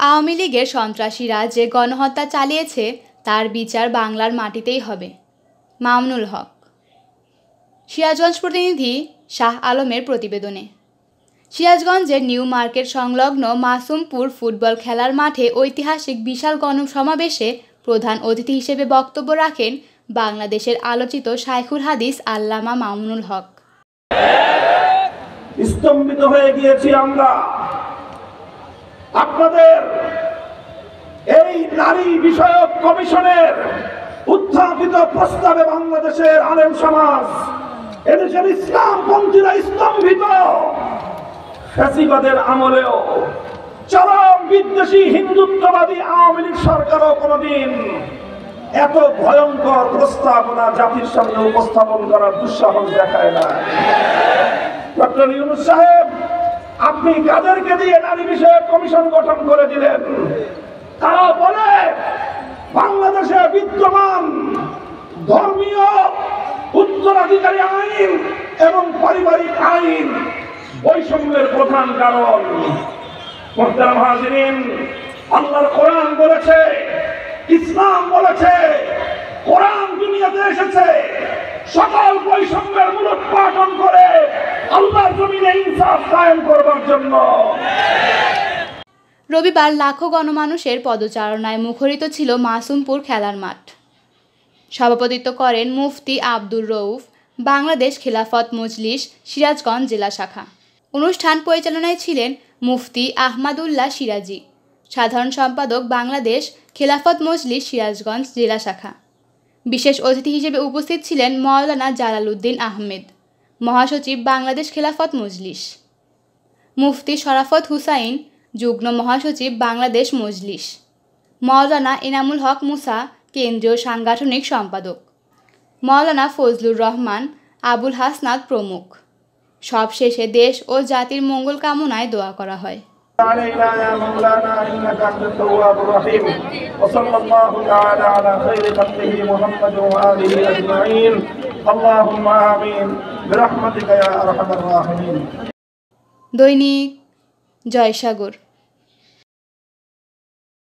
আওয়ামী লীগের সন্ত্রাসীরা যে গণহত্যা চালিয়েছে তার বিচার বাংলার মাটিতেই হবে। মামুনুল হক। সিরাজগঞ্জ প্রতিনিধি শাহ আলমের প্রতিবেদনে। সিরাজগঞ্জের নিউ মার্কেট সংলগ্ন মাসুমপুর ফুটবল খেলার মাঠে ঐতিহাসিক বিশাল গণসমাবেশে প্রধান অতিথি হিসেবে বক্তব্য রাখেন বাংলাদেশের আলোচিত শাইখুল হাদিস আল্লামা মামুনুল হক। স্তম্ভিত হয়ে গিয়েছি আমরা আপনাদের এই নারী বিষয়ক কমিশনের উত্থাপিত প্রস্তাবে। বাংলাদেশের আলেম সমাজ, এদেশের ইসলামপন্থীরা স্তম্ভিত। ফ্যাসিবাদের আমলেও চরম বিদ্বেষী হিন্দুত্ববাদী আওয়ামী লীগ সরকারও কোনদিন এত ভয়ঙ্কর প্রস্তাবনা জাতির সামনে উপস্থাপন করার দুঃসাহস দেখায় না। ডক্টর ইউনূস সাহেব, আপনি কাদেরকে দিয়ে নারী বিষয়ক কমিশন গঠন করে দিলেন? তারা বলে বাংলাদেশে বিদ্যমান ধর্মীয় উত্তরাধিকারী আইন এবং পারিবারিক আইন বৈষম্যের প্রধান কারণ। মুহতারাম হাজিরিন, আল্লাহর কোরআন বলেছে, ইসলাম বলেছে, কোরআন দুনিয়াতে এসেছে সকল বৈষম্যের মূলোৎপাটন করে আল্লাহর জমিনে ইনসাফ কায়েম করবার জন্য। রবিবার লাখো গণমানুষের পদচারণায় মুখরিত ছিল মাসুমপুর খেলার মাঠ। সভাপতিত্ব করেন মুফতি আব্দুর রউফ, বাংলাদেশ খেলাফত মজলিস সিরাজগঞ্জ জেলা শাখা। অনুষ্ঠান পরিচালনায় ছিলেন মুফতি আহমাদুল্লাহ সিরাজি, সাধারণ সম্পাদক বাংলাদেশ খেলাফত মজলিস সিরাজগঞ্জ জেলা শাখা। বিশেষ অতিথি হিসেবে উপস্থিত ছিলেন মাওলানা জালালউদ্দিন আহমেদ, মহাসচিব বাংলাদেশ খেলাফত মজলিস, মুফতি শরাফত হুসাইন, যুগ্ম মহাসচিব বাংলাদেশ মজলিস, মাওলানা এনামুল হক মুসা, কেন্দ্রীয় সাংগঠনিক সম্পাদক, মাওলানা ফজলুর রহমান, আবুল হাসনাত প্রমুখ। সব শেষে দেশ ও জাতির মঙ্গল কামনায় দোয়া করা হয়। علينا يا مولانا إنك أنت التواب الرحيم وصلى الله تعالى على خير خلقه محمد وآله أجمعين اللهم آمين برحمتك يا أرحم الراحمين। দৈনিক জয়সাগর।